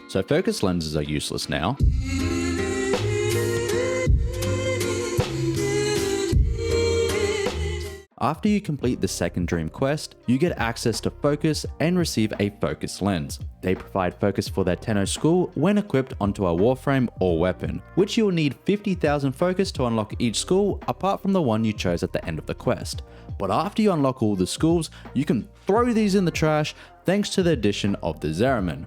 so focus lenses are useless now. After you complete the second dream quest, you get access to focus and receive a focus lens. They provide focus for their Tenno school when equipped onto a Warframe or weapon, which you will need 50,000 focus to unlock each school apart from the one you chose at the end of the quest. But after you unlock all the schools, you can throw these in the trash thanks to the addition of the Zariman,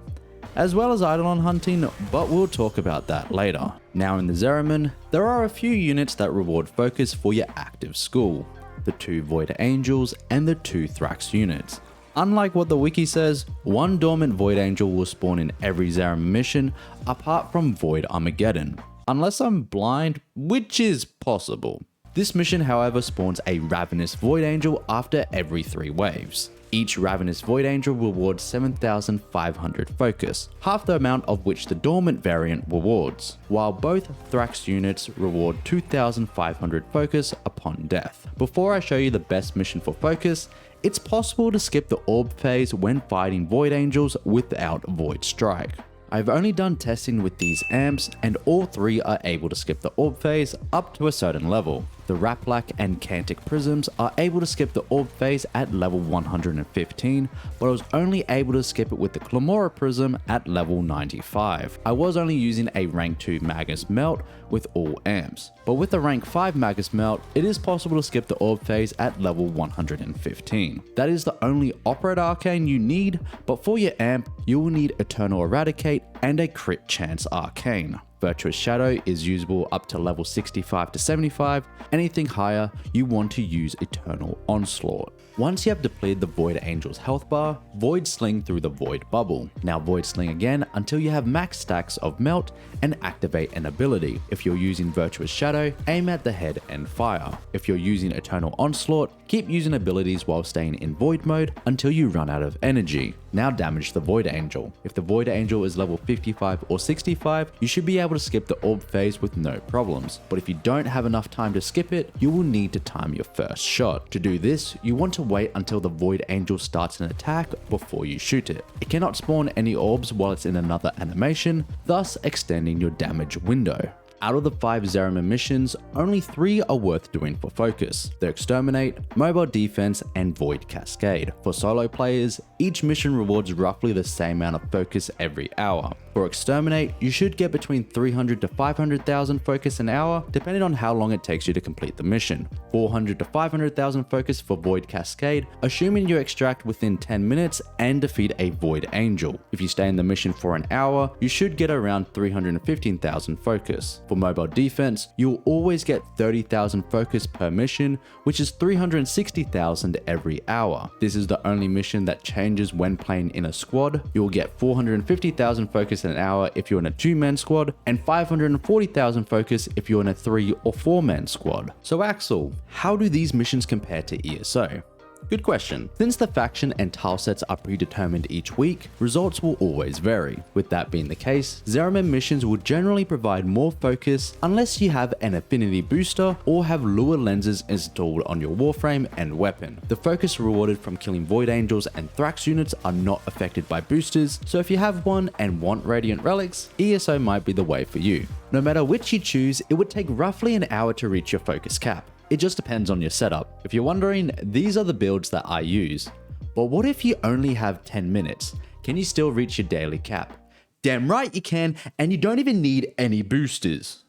as well as Eidolon hunting, but we'll talk about that later. Now in the Zariman, there are a few units that reward focus for your active school. The 2 Void Angels and the 2 Thrax units. Unlike what the wiki says, 1 dormant Void Angel will spawn in every Zariman mission apart from Void Armageddon, unless I'm blind, which is possible. This mission however spawns a Ravenous Void Angel after every 3 waves. Each Ravenous Void Angel rewards 7,500 focus, half the amount of which the dormant variant rewards, while both Thrax units reward 2,500 focus upon death. Before I show you the best mission for focus, it's possible to skip the orb phase when fighting Void Angels without Void Strike. I've only done testing with these amps and all 3 are able to skip the orb phase up to a certain level. The Raplak and Cantic Prisms are able to skip the orb phase at level 115, but I was only able to skip it with the Clamora Prism at level 95. I was only using a rank 2 Magus Melt with all amps, but with the rank 5 Magus Melt, it is possible to skip the orb phase at level 115. That is the only Operate Arcane you need, but for your amp, you will need Eternal Eradicate and a Crit Chance Arcane. Virtuous Shadow is usable up to level 65 to 75, anything higher you want to use Eternal Onslaught. Once you have depleted the Void Angel's health bar, Void Sling through the Void Bubble. Now Void Sling again until you have max stacks of Melt and activate an ability. If you're using Virtuous Shadow, aim at the head and fire. If you're using Eternal Onslaught, keep using abilities while staying in Void mode until you run out of energy. Now damage the Void Angel. If the Void Angel is level 55 or 65, you should be able to skip the orb phase with no problems. But if you don't have enough time to skip it, you will need to time your first shot. To do this, you want to wait until the Void Angel starts an attack before you shoot it. It cannot spawn any orbs while it's in another animation, thus extending your damage window. Out of the 5 Zariman missions, only 3 are worth doing for focus. The Exterminate, Mobile Defense, and Void Cascade. For solo players, each mission rewards roughly the same amount of focus every hour. For Exterminate, you should get between 300 to 500,000 focus an hour, depending on how long it takes you to complete the mission. 400 to 500,000 focus for Void Cascade, assuming you extract within 10 minutes and defeat a Void Angel. If you stay in the mission for an hour, you should get around 315,000 focus. For Mobile Defense, you'll always get 30,000 focus per mission, which is 360,000 every hour. This is the only mission that changes when playing in a squad. You'll get 450,000 focus an hour if you're in a 2-man squad, and 540,000 focus if you're in a 3 or 4-man squad. So Axel, how do these missions compare to ESO? Good question. Since the faction and tile sets are predetermined each week, results will always vary. With that being the case, Zariman missions will generally provide more focus unless you have an affinity booster or have lure lenses installed on your Warframe and weapon. The focus rewarded from killing Void Angels and Thrax units are not affected by boosters, so if you have one and want Radiant Relics, ESO might be the way for you. No matter which you choose, it would take roughly an hour to reach your focus cap. It just depends on your setup. If you're wondering, these are the builds that I use. But what if you only have 10 minutes? Can you still reach your daily cap? Damn right you can, and you don't even need any boosters.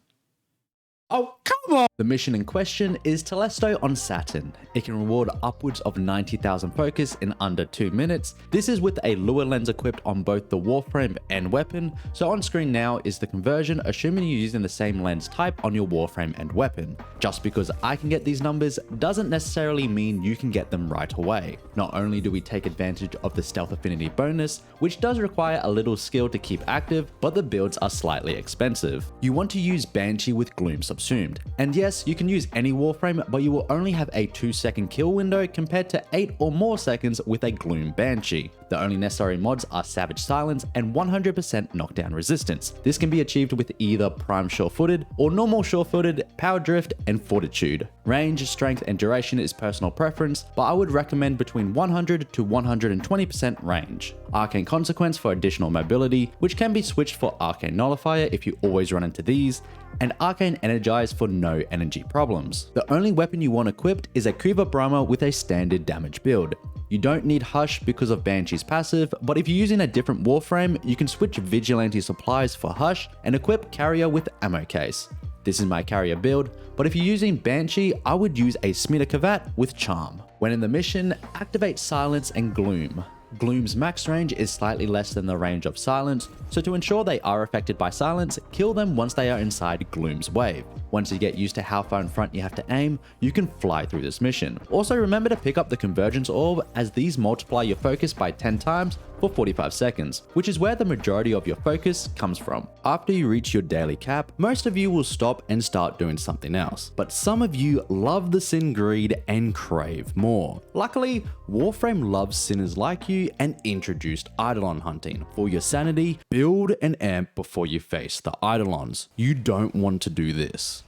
Oh, come on! The mission in question is Telesto on Saturn. It can reward upwards of 90,000 focus in under 2 minutes. This is with a lure lens equipped on both the Warframe and weapon, so on screen now is the conversion assuming you're using the same lens type on your Warframe and weapon. Just because I can get these numbers doesn't necessarily mean you can get them right away. Not only do we take advantage of the stealth affinity bonus, which does require a little skill to keep active, but the builds are slightly expensive. You want to use Banshee with Gloom Subsumed. And yes, you can use any Warframe, but you will only have a 2-second kill window compared to 8 or more seconds with a Gloom Banshee. The only necessary mods are Savage Silence and 100% knockdown resistance. This can be achieved with either Prime Sure-Footed or normal Sure-Footed, Power Drift, and Fortitude. Range, strength, and duration is personal preference, but I would recommend between 100 to 120% range. Arcane Consequence for additional mobility, which can be switched for Arcane Nullifier if you always run into these, and Arcane Energize for no energy problems. The only weapon you want equipped is a Kuva Brahma with a standard damage build. You don't need Hush because of Banshee's passive, but if you're using a different Warframe, you can switch Vigilante Supplies for Hush and equip Carrier with Ammo Case. This is my Carrier build, but if you're using Banshee, I would use a Smita Kavat with Charm. When in the mission, activate Silence and Gloom. Gloom's max range is slightly less than the range of Silence, so to ensure they are affected by Silence, kill them once they are inside Gloom's wave. Once you get used to how far in front you have to aim, you can fly through this mission. Also remember to pick up the Convergence Orb, as these multiply your focus by 10 times for 45 seconds, which is where the majority of your focus comes from. After you reach your daily cap, most of you will stop and start doing something else, but some of you love the Sin Greed and crave more. Luckily, Warframe loves sinners like you and introduced Eidolon hunting. For your sanity, build an amp before you face the Eidolons. You don't want to do this.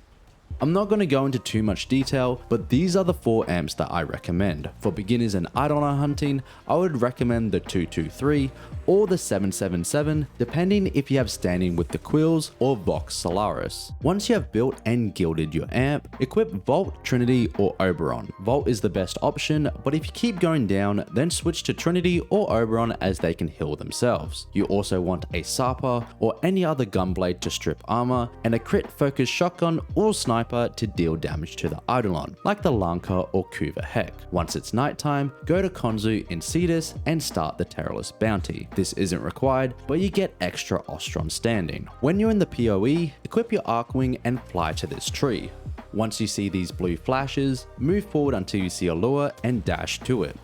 I'm not going to go into too much detail, but these are the 4 amps that I recommend. For beginners in Eidolon hunting, I would recommend the 223 or the 777, depending if you have standing with the Quills or Vox Solaris. Once you have built and gilded your amp, equip Vault, Trinity, or Oberon. Vault is the best option, but if you keep going down, then switch to Trinity or Oberon as they can heal themselves. You also want a Sarpa or any other gunblade to strip armor, and a crit focused shotgun or sniper to deal damage to the Eidolon, like the Lanka or Kuva Heck. Once it's nighttime, go to Konzu in Cetus and start the Teralyst bounty. This isn't required, but you get extra Ostrom standing. When you're in the PoE, equip your Arcwing and fly to this tree. Once you see these blue flashes, move forward until you see a lure and dash to it.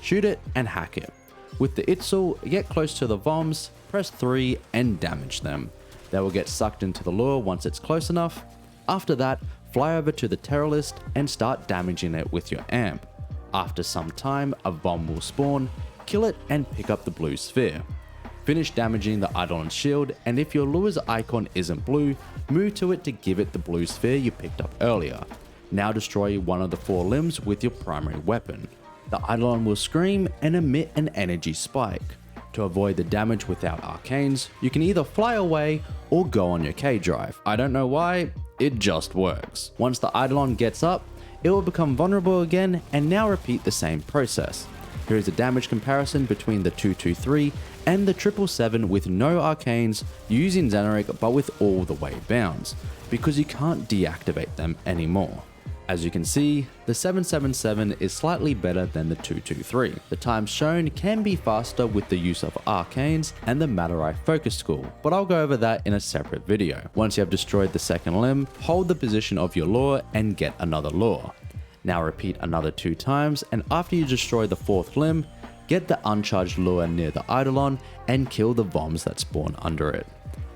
Shoot it and hack it. With the Itzel, get close to the Voms, press 3 and damage them. They will get sucked into the lure once it's close enough. After that, fly over to the Teralyst and start damaging it with your amp. After some time, a Vom will spawn, kill it and pick up the blue sphere. Finish damaging the Eidolon's shield, and if your lure's icon isn't blue, move to it to give it the blue sphere you picked up earlier. Now destroy one of the 4 limbs with your primary weapon. The Eidolon will scream and emit an energy spike. To avoid the damage without arcanes, you can either fly away or go on your K drive. I don't know why, it just works. Once the Eidolon gets up, it will become vulnerable again, and now repeat the same process. Here is a damage comparison between the 223 and the 777 with no arcanes, using Xenoric but with all the wave bounds, because you can't deactivate them anymore. As you can see, the 777 is slightly better than the 223. The times shown can be faster with the use of arcanes and the Madurai focus school, but I'll go over that in a separate video. Once you have destroyed the second limb, hold the position of your lure and get another lure. Now repeat another 2 times, and after you destroy the 4th limb, get the uncharged lure near the Eidolon and kill the Voms that spawn under it.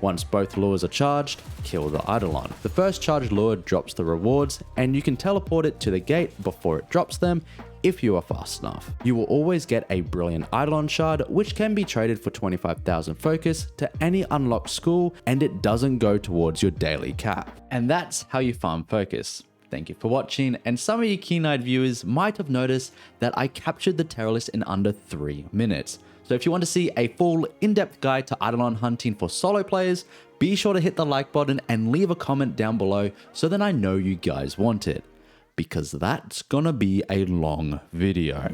Once both lures are charged, kill the Eidolon. The first charged lure drops the rewards, and you can teleport it to the gate before it drops them if you are fast enough. You will always get a brilliant Eidolon shard, which can be traded for 25,000 focus to any unlocked school, and it doesn't go towards your daily cap. And that's how you farm focus. Thank you for watching, and some of you keen-eyed viewers might have noticed that I captured the Teralyst in under 3 minutes. So if you want to see a full in-depth guide to Eidolon hunting for solo players, be sure to hit the like button and leave a comment down below so that I know you guys want it, because that's gonna be a long video.